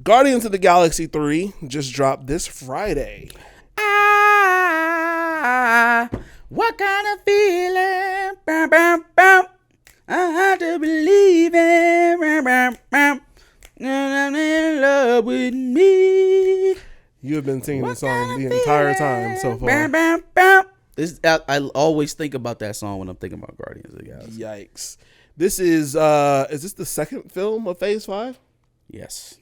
Guardians of the Galaxy 3 just dropped this Friday. What kind of feeling? Bam, bam, bam. I have to believe it. Bam, bam, bam. I'm in love with me. You have been singing the song the entire time so far. Bam, bam, bam. I always think about that song when I'm thinking about Guardians of the Galaxy. Yikes. This is this the second film of Phase 5? Yes.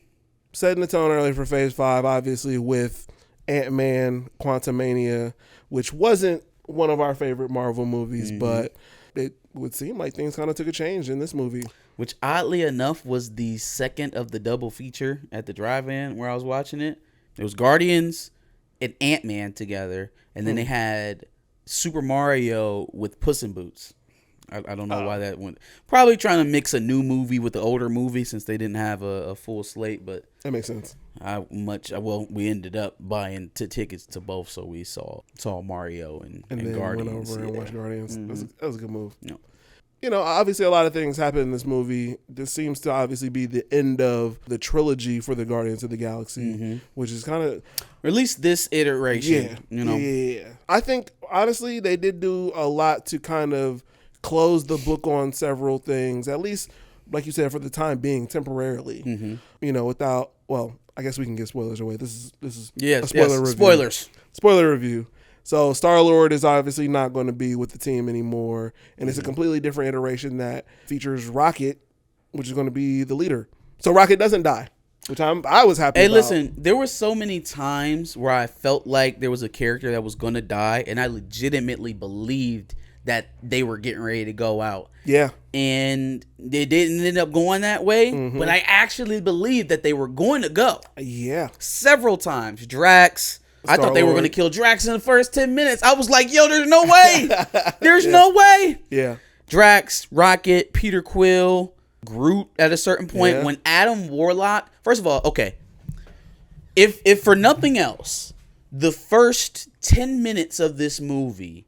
Setting the tone early for Phase 5, obviously, with Ant-Man, Quantumania, which wasn't one of our favorite Marvel movies, but it would seem like things kind of took a change in this movie. Which, oddly enough, was the second of the double feature at the drive-in where I was watching it. It was Guardians and Ant-Man together, and then they had Super Mario with Puss in Boots. I don't know why that went. Probably trying to mix a new movie with the older movie since they didn't have a full slate, but that makes sense. We ended up buying tickets to both, so we saw Mario and then Guardians. Went over and watched Guardians. That was a good move. Yeah. You know, obviously a lot of things happen in this movie. This seems to obviously be the end of the trilogy for the Guardians of the Galaxy, which is kind of... Or at least this iteration. Yeah. I think, honestly, they did do a lot to kind of close the book on several things, at least, like you said, for the time being, temporarily. You know, without... Well, I guess we can give spoilers away. This is a spoiler review. Spoiler review. So Star-Lord is obviously not going to be with the team anymore, and it's a completely different iteration that features Rocket, which is going to be the leader. So Rocket doesn't die, which I was happy about. Hey, listen, there were so many times where I felt like there was a character that was going to die, and I legitimately believed that they were getting ready to go out. Yeah. And they didn't end up going that way, but I actually believed that they were going to go. Yeah. Several times. Drax... I thought they were going to kill Drax in the first 10 minutes. I was like, yo, there's no way. There's no way. Yeah. Drax, Rocket, Peter Quill, Groot at a certain point. Yeah. When Adam Warlock... First of all, okay. If for nothing else, the first 10 minutes of this movie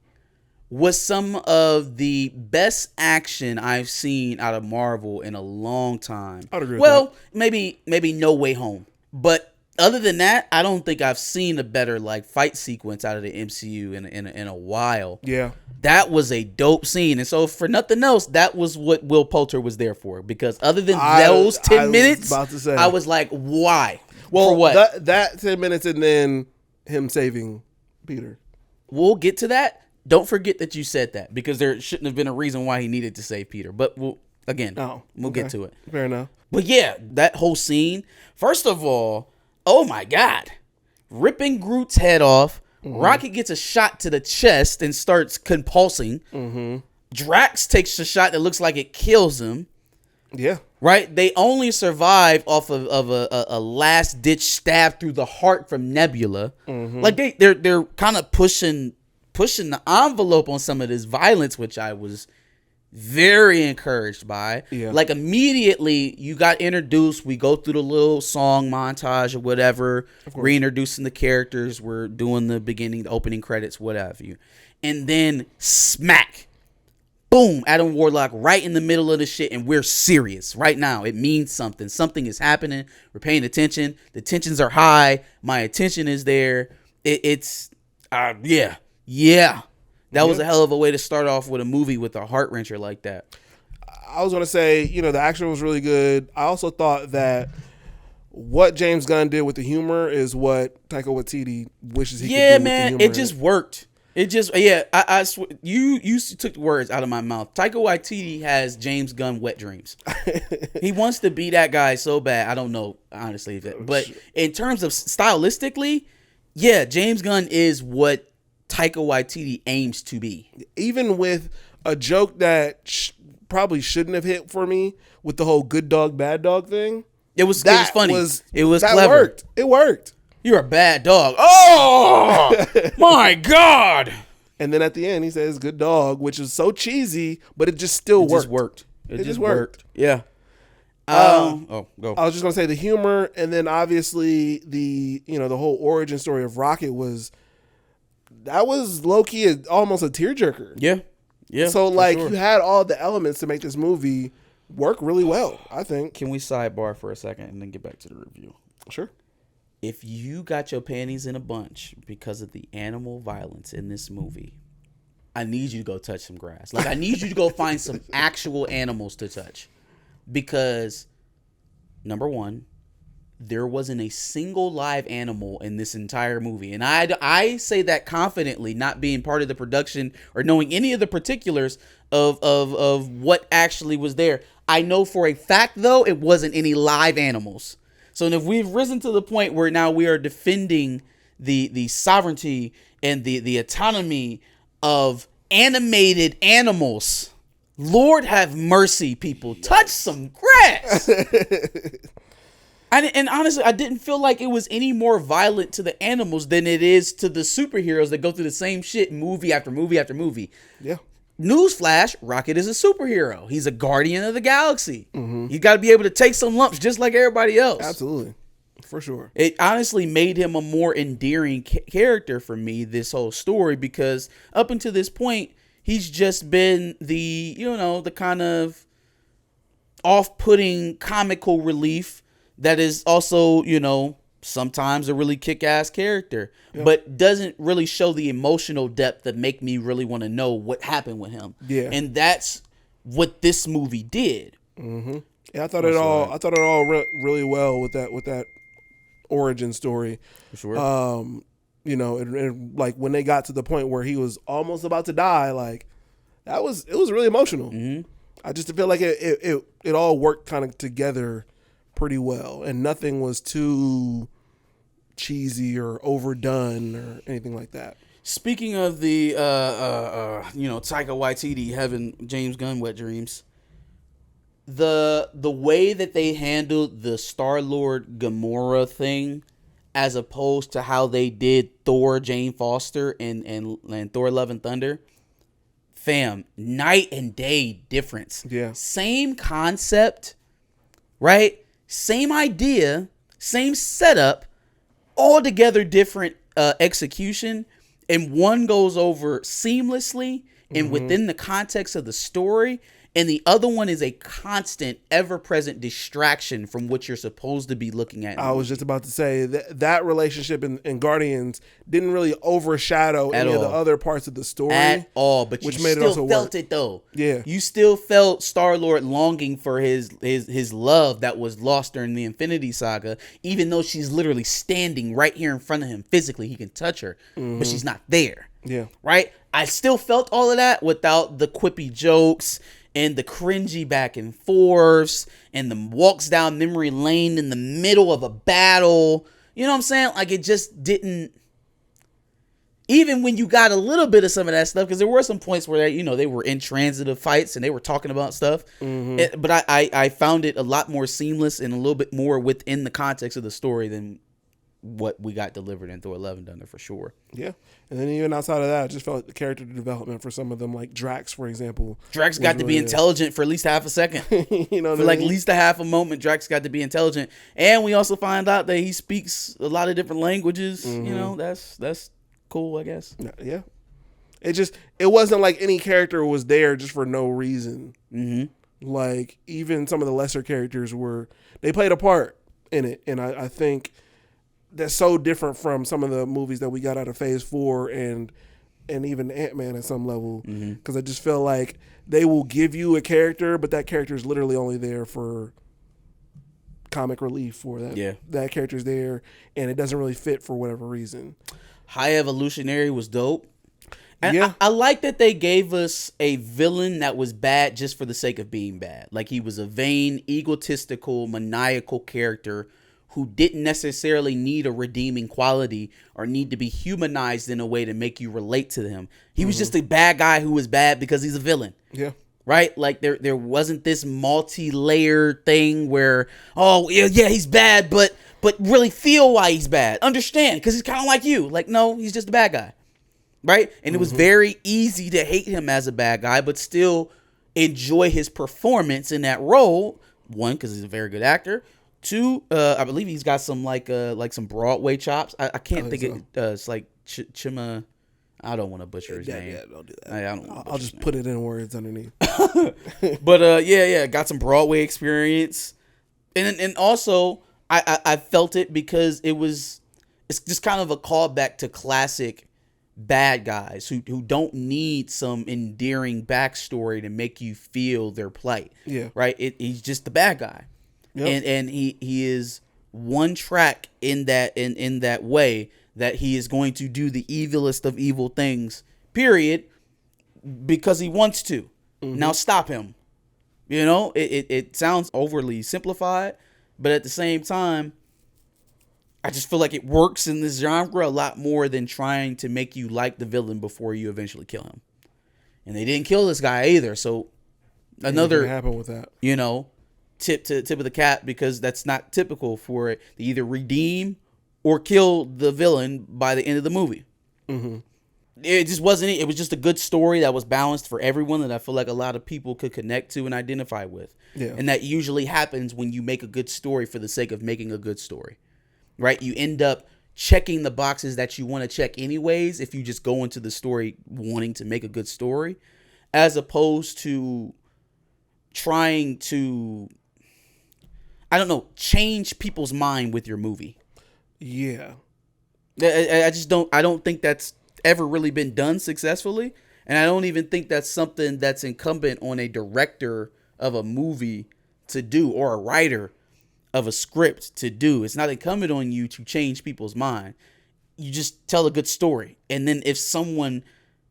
was some of the best action I've seen out of Marvel in a long time. I'd agree with that. Maybe No Way Home. But... other than that, I don't think I've seen a better fight sequence out of the MCU in a while. Yeah. That was a dope scene. And so for nothing else, that was what Will Poulter was there for. Because other than those 10 minutes, I was like, why? Well, for what? That 10 minutes and then him saving Peter. We'll get to that. Don't forget that you said that because there shouldn't have been a reason why he needed to save Peter. But we'll get to it. Fair enough. But yeah, that whole scene, first of all, oh my God. Ripping Groot's head off. Rocket gets a shot to the chest and starts convulsing. Drax takes a shot that looks like it kills him. Yeah. Right? They only survive off of a last ditch stab through the heart from Nebula. Like they're kind of pushing the envelope on some of this violence, which I was very encouraged by. Yeah. Like immediately you got introduced. We go through the little song montage or whatever, reintroducing the characters. We're doing the beginning, the opening credits, what have you. And then smack, boom, Adam Warlock right in the middle of the shit. And we're serious right now. It means something. Something is happening. We're paying attention. The tensions are high. My attention is there. Yeah. That was a hell of a way to start off with a movie with a heart wrencher like that. I was going to say, the action was really good. I also thought that what James Gunn did with the humor is what Taika Waititi wishes he could do with the humor. It just worked. It just, I swear, you took the words out of my mouth. Taika Waititi has James Gunn wet dreams. He wants to be that guy so bad. I don't know, honestly. But in terms of stylistically, James Gunn is what Taika Waititi aims to be. Even with a joke that probably shouldn't have hit for me with the whole good dog, bad dog thing. It was funny. It was that clever. It worked. You're a bad dog. Oh, my God. And then at the end, he says good dog, which is so cheesy, but it just still worked. It just worked. Yeah. Go. I was just going to say the humor, and then obviously the whole origin story of Rocket was low-key almost a tearjerker. Yeah. So you had all the elements to make this movie work really well, I think. Can we sidebar for a second and then get back to the review? Sure. If you got your panties in a bunch because of the animal violence in this movie, I need you to go touch some grass. Like, I need you to go find some actual animals to touch. Because, number one, there wasn't a single live animal in this entire movie. And I say that confidently, not being part of the production or knowing any of the particulars of what actually was there. I know for a fact, though, it wasn't any live animals. So if we've risen to the point where now we are defending the sovereignty and the autonomy of animated animals, Lord have mercy, people. Touch some grass. And honestly, I didn't feel like it was any more violent to the animals than it is to the superheroes that go through the same shit movie after movie after movie. Yeah. Newsflash, Rocket is a superhero. He's a guardian of the galaxy. He's got to be able to take some lumps just like everybody else. Absolutely. For sure. It honestly made him a more endearing character for me, this whole story, because up until this point, he's just been the, the kind of off-putting comical relief that is also, sometimes a really kick-ass character, but doesn't really show the emotional depth that make me really want to know what happened with him. Yeah. And that's what this movie did. Mm-hmm. Yeah, I thought it all went really well with that origin story. For sure. It, like when they got to the point where he was almost about to die, like it was really emotional. Mm-hmm. I just feel like it all worked kind of together pretty well, and nothing was too cheesy or overdone or anything like that. Speaking of the Taika Waititi having James Gunn wet dreams, the way that they handled the Star-Lord Gamora thing, as opposed to how they did Thor Jane Foster and Thor Love and Thunder, fam, night and day difference. Yeah. Same concept, right? Same idea, same setup, altogether different execution, and one goes over seamlessly and within the context of the story, and the other one is a constant, ever-present distraction from what you're supposed to be looking at. I was just about to say that relationship in Guardians didn't really overshadow any of the other parts of the story at all, but which you made still it felt it though. Yeah, you still felt Star-Lord longing for his love that was lost during the Infinity Saga, even though she's literally standing right here in front of him physically. He can touch her, but she's not there. Yeah, right. I still felt all of that without the quippy jokes and the cringy back and forths and the walks down memory lane in the middle of a battle. You know what I'm saying? Like, it just didn't. Even when you got a little bit of some of that stuff, because there were some points where they were in transitive fights and they were talking about stuff. But I found it a lot more seamless and a little bit more within the context of the story than what we got delivered in Thor Love and Thunder, for sure. Yeah. And then even outside of that, I just felt like the character development for some of them, like Drax, for example. Drax got to be intelligent for at least half a second. For like at least a half a moment, Drax got to be intelligent. And we also find out that he speaks a lot of different languages. That's cool, I guess. Yeah. It wasn't like any character was there just for no reason. Like, even some of the lesser characters they played a part in it. And I think that's so different from some of the movies that we got out of Phase 4 and even Ant-Man at some level. Because I just feel like they will give you a character, but that character is literally only there for comic relief, or that character's there and it doesn't really fit for whatever reason. High Evolutionary was dope. And I like that they gave us a villain that was bad just for the sake of being bad. Like, he was a vain, egotistical, maniacal character who didn't necessarily need a redeeming quality or need to be humanized in a way to make you relate to him. He was just a bad guy who was bad because he's a villain. Yeah. Right? Like, there wasn't this multi-layered thing where, he's bad, but really feel why he's bad. Understand, because he's kind of like you. Like, no, he's just a bad guy. Right? And it was very easy to hate him as a bad guy, but still enjoy his performance in that role. One, because he's a very good actor. Two, I believe he's got some like some Broadway chops. I can't think it. It's like Chima. I don't want to butcher his name. Yeah, don't do that. I'll just put it in words underneath. But got some Broadway experience, and also I felt it because it's just kind of a callback to classic bad guys who don't need some endearing backstory to make you feel their plight. Yeah. Right. He's just the bad guy. Yep. And he is one track in that way that he is going to do the evilest of evil things, period, because he wants to. Mm-hmm. Now stop him. You know, it sounds overly simplified, but at the same time, I just feel like it works in this genre a lot more than trying to make you like the villain before you eventually kill him. And they didn't kill this guy either, so another happen with that. You know, tip of the cap, because that's not typical for it to either redeem or kill the villain by the end of the movie. Mm-hmm. It just wasn't. It was just a good story that was balanced for everyone that I feel like a lot of people could connect to and identify with. Yeah. And that usually happens when you make a good story for the sake of making a good story. Right? You end up checking the boxes that you want to check anyways if you just go into the story wanting to make a good story, as opposed to trying to, I don't know, change people's mind with your movie. Yeah. I don't think that's ever really been done successfully. And I don't even think that's something that's incumbent on a director of a movie to do, or a writer of a script to do. It's not incumbent on you to change people's mind. You just tell a good story. And then if someone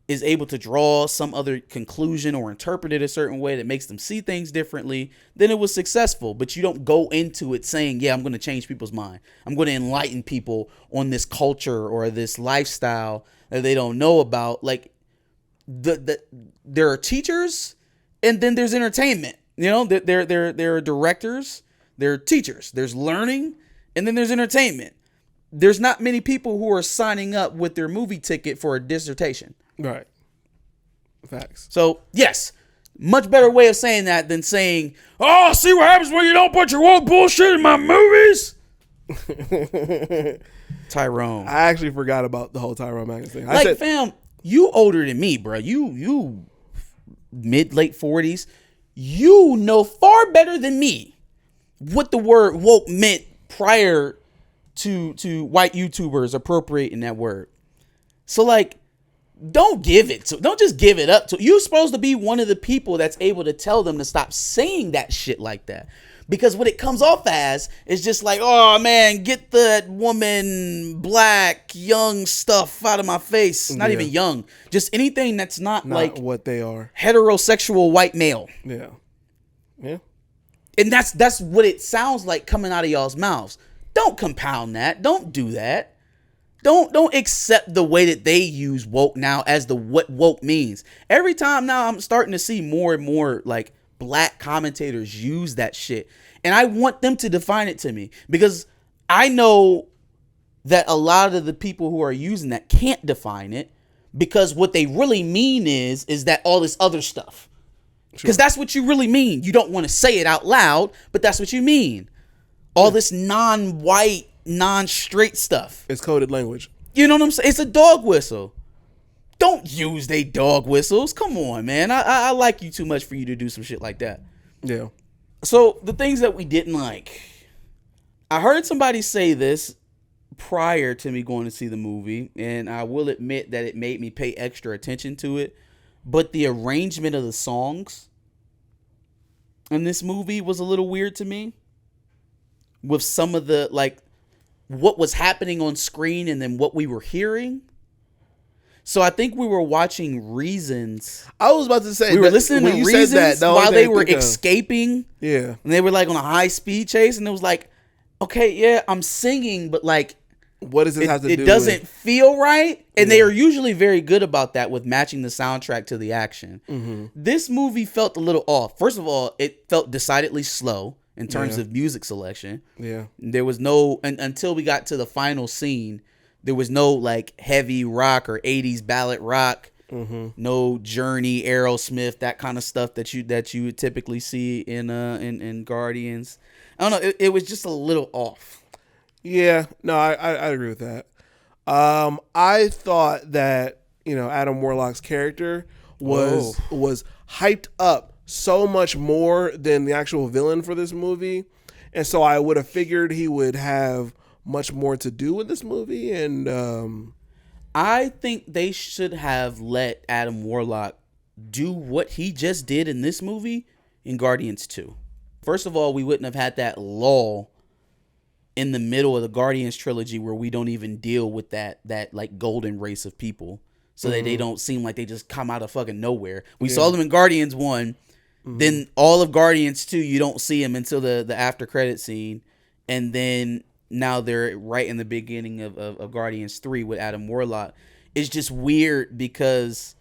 is able to draw some other conclusion or interpret it a certain way that makes them see things differently, then it was successful. But you don't go into it saying, yeah, I'm going to change people's mind. I'm going to enlighten people on this culture or this lifestyle that they don't know about. Like, there are teachers, and then there's entertainment. You know, there are directors, there are teachers, there's learning, and then there's entertainment. There's not many people who are signing up with their movie ticket for a dissertation. Right. Facts. So, yes, much better way of saying that than saying, oh, see what happens when you don't put your woke bullshit in my movies? Tyrone. I actually forgot about the whole Tyrone Magnus thing. Fam, you older than me, bro. You mid-late 40s. You know far better than me what the word woke meant prior to white YouTubers appropriating that word. So, like, don't just give it up to. You're supposed to be one of the people that's able to tell them to stop saying that shit like that. Because what it comes off as is just like, oh man, get that woman, black, young stuff out of my face. Not even young. Just anything that's not like what they are. Heterosexual white male. Yeah. Yeah. And that's what it sounds like coming out of y'all's mouths. Don't compound that. Don't do that. Don't accept the way that they use woke now as what woke means. Every time now I'm starting to see more and more like black commentators use that shit. And I want them to define it to me, because I know that a lot of the people who are using that can't define it, because what they really mean is that all this other stuff. Because that's what you really mean. You don't want to say it out loud, but that's what you mean. All this non-white, non-straight stuff. It's coded language. You know what I'm saying? It's a dog whistle. Don't use they dog whistles. Come on, man. I like you too much for you to do some shit like that. Yeah. So the things that we didn't like. I heard somebody say this prior to me going to see the movie, and I will admit that it made me pay extra attention to it. But the arrangement of the songs in this movie was a little weird to me. With some of the, like, what was happening on screen and then what we were hearing. So I think we were watching Reasons. I was about to say, we were listening to Reasons while they were escaping. Yeah. And they were like on a high speed chase, and it was like, okay, yeah, I'm singing, but like, what does this have to do with? It doesn't feel right. And they are usually very good about that with matching the soundtrack to the action. Mm-hmm. This movie felt a little off. First of all, it felt decidedly slow in terms of music selection. Yeah. There was no, until we got to the final scene, there was no like heavy rock or 80s ballad rock. Mm-hmm. No Journey, Aerosmith, that kind of stuff that you would typically see in Guardians. I don't know. It was just a little off. Yeah. No, I agree with that. I thought that, Adam Warlock's character was hyped up so much more than the actual villain for this movie. And so I would have figured he would have much more to do in this movie. And I think they should have let Adam Warlock do what he just did in this movie in Guardians 2. First of all, we wouldn't have had that lull in the middle of the Guardians trilogy where we don't even deal with that like golden race of people, so that they don't seem like they just come out of fucking nowhere. We saw them in Guardians 1, then all of Guardians 2, you don't see them until the after credit scene, and then now they're right in the beginning of Guardians 3 with Adam Warlock. It's just weird because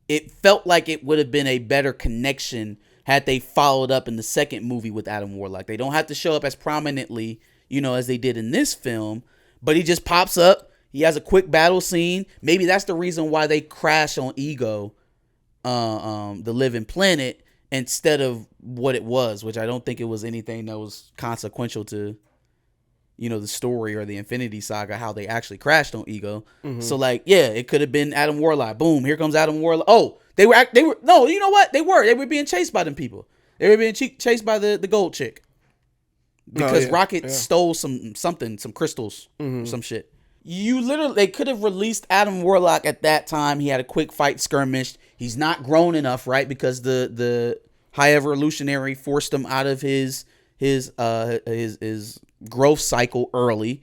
it felt like it would have been a better connection had they followed up in the second movie with Adam Warlock. They don't have to show up as prominently, as they did in this film, but he just pops up. He has a quick battle scene. Maybe that's the reason why they crash on Ego, the living planet, instead of what it was, which I don't think it was anything that was consequential to, the story or the Infinity Saga, how they actually crashed on Ego. So it could have been Adam Warlock. Boom, here comes Adam Warlock. Oh, they were no, you know what? They were being chased by them people. They were being chased by the gold chick. Because Rocket stole some crystals or some shit. They could have released Adam Warlock at that time. He had a quick fight skirmish. He's not grown enough, right? Because the High Evolutionary forced him out of his growth cycle early.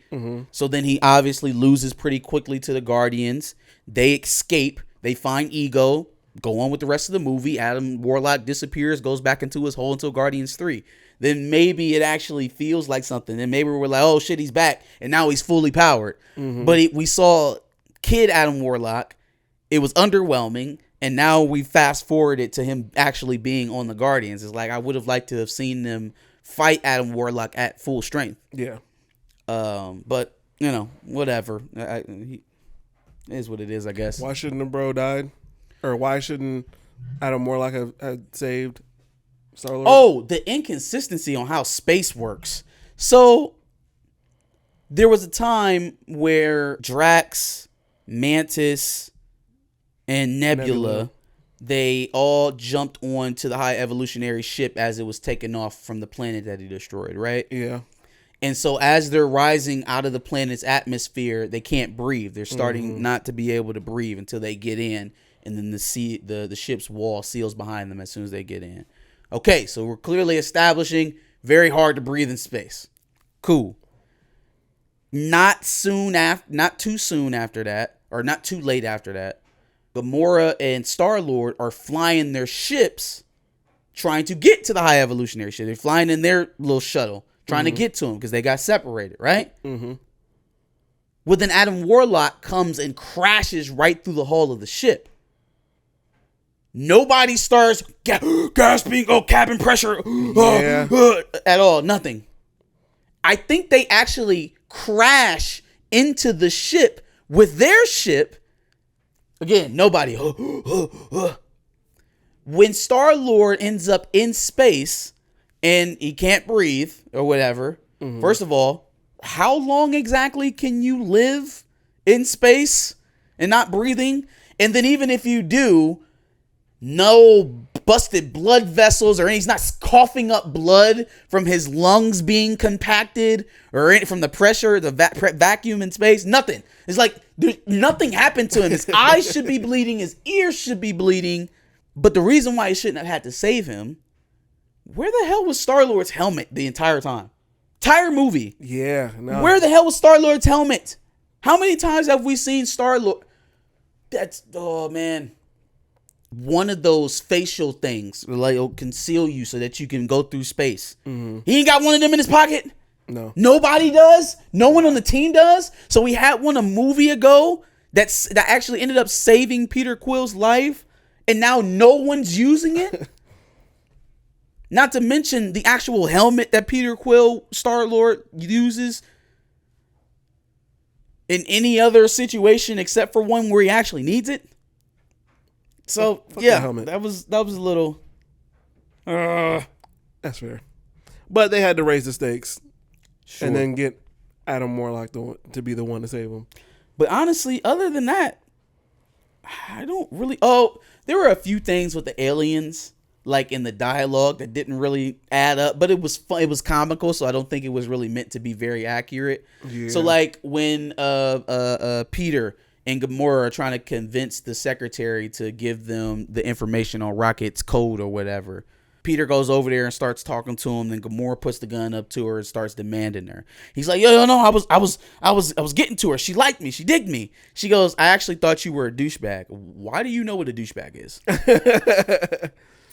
So then he obviously loses pretty quickly to the Guardians. They escape. They find Ego. Go on with the rest of the movie. Adam Warlock disappears, goes back into his hole until Guardians 3. Then maybe it actually feels like something. Then maybe we're like, oh shit, he's back. And now he's fully powered. But we saw Kid Adam Warlock. It was underwhelming. And now we fast forwarded to him actually being on the Guardians. It's like I would have liked to have seen them fight Adam Warlock at full strength. Yeah. But, whatever. It is what it is, I guess. Why shouldn't the bro died? Or why shouldn't Adam Warlock have saved Star-Lord? Oh, the inconsistency on how space works. So, there was a time where Drax, Mantis, and Nebula, they all jumped onto the High Evolutionary ship as it was taking off from the planet that he destroyed, right? Yeah. And so as they're rising out of the planet's atmosphere, they can't breathe. They're starting not to be able to breathe until they get in, and then the ship's wall seals behind them as soon as they get in. Okay, so we're clearly establishing very hard to breathe in space. Cool. Not too soon after that, or not too late after that, Gamora and Star-Lord are flying their ships trying to get to the High Evolutionary ship. They're flying in their little shuttle trying to get to them because they got separated, right? Well, then Adam Warlock comes and crashes right through the hull of the ship. Nobody starts gasping, cabin pressure, at all. Nothing. I think they actually crash into the ship with their ship. Again, nobody. When Star-Lord ends up in space and he can't breathe or whatever, first of all, how long exactly can you live in space and not breathing? And then even if you do, no busted blood vessels, or he's not coughing up blood from his lungs being compacted or from the pressure, the vacuum in space. Nothing. It's like nothing happened to him. His eyes should be bleeding. His ears should be bleeding. But the reason why he shouldn't have had to save him, where the hell was Star-Lord's helmet the entire time? Entire movie. Yeah. No. Where the hell was Star-Lord's helmet? How many times have we seen Star-Lord? Oh man. One of those facial things like it'll conceal you so that you can go through space. He ain't got one of them in his pocket. No. Nobody does. No one on the team does. So we had one a movie ago that actually ended up saving Peter Quill's life, and now no one's using it. Not to mention the actual helmet that Peter Quill, Star-Lord, uses in any other situation except for one where he actually needs it. So that was a little. That's fair, but they had to raise the stakes, and then get Adam Warlock to be the one to save him. But honestly, other than that, I don't really. Oh, there were a few things with the aliens. like in the dialogue that didn't really add up, but it was fun. It was comical, so I don't think it was really meant to be very accurate. Yeah. So like when Peter and Gamora are trying to convince the secretary to give them the information on Rocket's code or whatever, Peter goes over there and starts talking to him. Then Gamora puts the gun up to her and starts demanding her. He's like, yo, no, I was getting to her. She liked me. She digged me. She goes, I actually thought you were a douchebag. Why do you know what a douchebag is?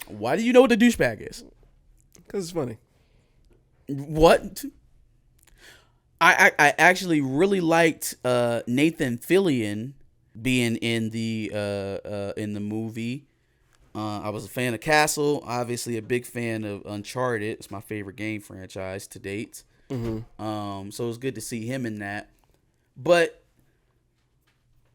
Why do you know what a douchebag is? Because it's funny. What? I actually really liked Nathan Fillion being in the movie. I was a fan of Castle, obviously a big fan of Uncharted. It's my favorite game franchise to date. Mm-hmm. So it was good to see him in that. But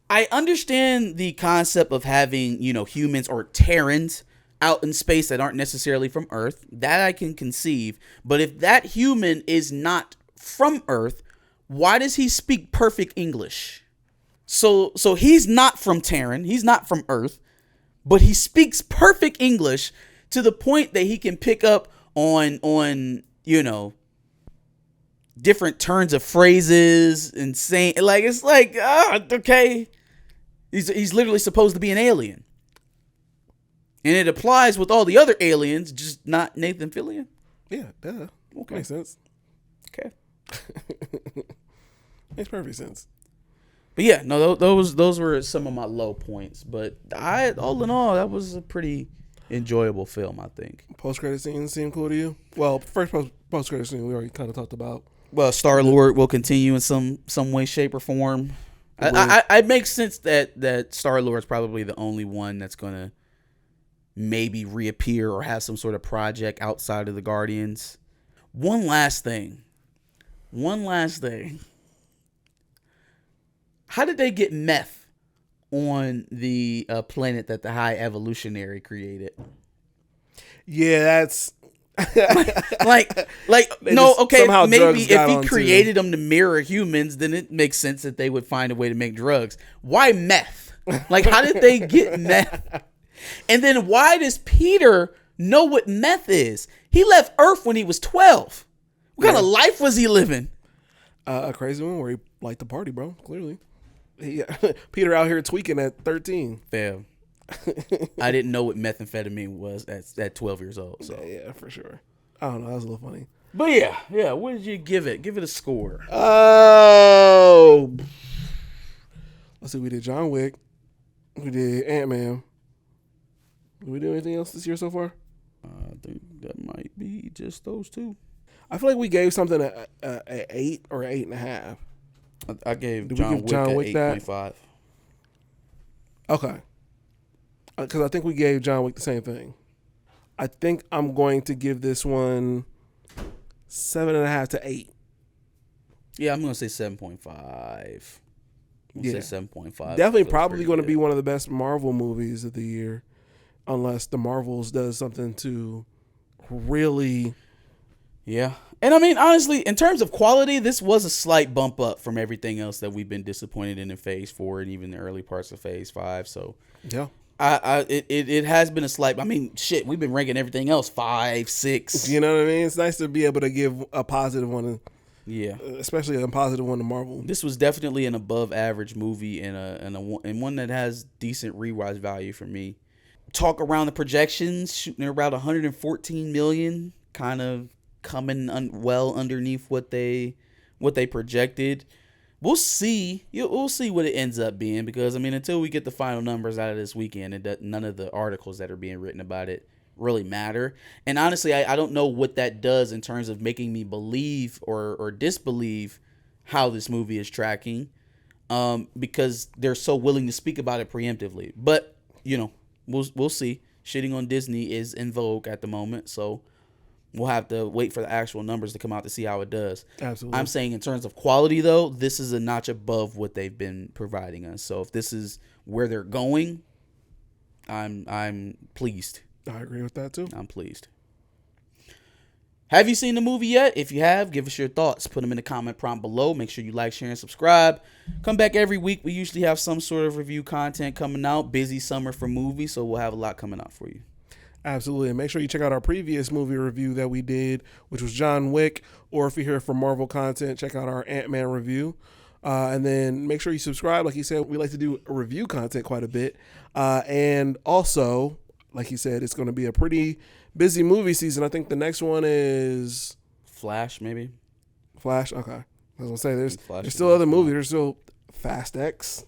I understand the concept of having, humans or Terrans out in space that aren't necessarily from Earth. That I can conceive. But if that human is not from Earth, why does he speak perfect English? So he's not from Terran. He's not from Earth. But he speaks perfect English to the point that he can pick up on different turns of phrases and saying, like, it's like, okay. He's literally supposed to be an alien. And it applies with all the other aliens, just not Nathan Fillion. Yeah, duh. Okay. Makes sense. Okay. Makes perfect sense. But yeah, no, those were some of my low points. But all in all, that was a pretty enjoyable film, I think. Post-credit scenes seem cool to you? Well, first post-credit scene we already kind of talked about. Well, Star-Lord will continue in some way, shape, or form. It makes sense that Star-Lord's probably the only one that's going to maybe reappear or have some sort of project outside of the Guardians. One last thing. How did they get meth on the planet that the High Evolutionary created? Yeah, that's no, okay, maybe if he created them. them to mirror humans, then it makes sense that they would find a way to make drugs. Why meth? Like, how did they get meth? And then why does Peter know what meth is? He left Earth when he was 12. What kind of life was he living? A crazy one where he liked to party, bro, clearly. Peter out here tweaking at 13. Fam. I didn't know what methamphetamine was at 12 years old. So yeah, for sure. I don't know. That was a little funny. But yeah. What did you give it? Give it a score. Oh, let's see. We did John Wick. We did Ant-Man. Did we do anything else this year so far? I think that might be just those two. I feel like we gave something an 8 or 8.5. I gave John Wick 8.5. Okay. Because I think we gave John Wick the same thing. I think I'm going to give this one 7.5 to 8. Yeah, I'm going to say 7.5. Yeah. Say 7.5. Definitely probably going to be one of the best Marvel movies of the year. Unless the Marvels does something to really... Yeah. And I mean, honestly, in terms of quality, this was a slight bump up from everything else that we've been disappointed in Phase 4 and even the early parts of Phase 5. So, yeah. It has been a slight... I mean, shit, we've been ranking everything else 5, 6. You know what I mean? It's nice to be able to give a positive one. Yeah. Especially a positive one to Marvel. This was definitely an above average movie and one that has decent rewatch value for me. Talk around the projections, shooting around 114 million, kind of coming well underneath what they projected. We'll see. We'll see what it ends up being, because I mean, until we get the final numbers out of this weekend, none of the articles that are being written about it really matter. And honestly, I don't know what that does in terms of making me believe or disbelieve how this movie is tracking, because they're so willing to speak about it preemptively. But we'll see. Shitting on Disney is in vogue at the moment, so we'll have to wait for the actual numbers to come out to see how it does. Absolutely. I'm saying in terms of quality, though, this is a notch above what they've been providing us. So if this is where they're going, I'm pleased. I agree with that too. I'm pleased. Have you seen the movie yet? If you have, give us your thoughts. Put them in the comment prompt below. Make sure you like, share, and subscribe. Come back every week. We usually have some sort of review content coming out. Busy summer for movies, so we'll have a lot coming out for you. Absolutely. And make sure you check out our previous movie review that we did, which was John Wick. Or if you're here for Marvel content, check out our Ant-Man review. And then make sure you subscribe. Like he said, we like to do review content quite a bit. And also, like he said, it's going to be a pretty busy movie season. I think the next one is Flash, maybe. Flash. Okay. I was going to say, there's still other movies. There's still Fast X.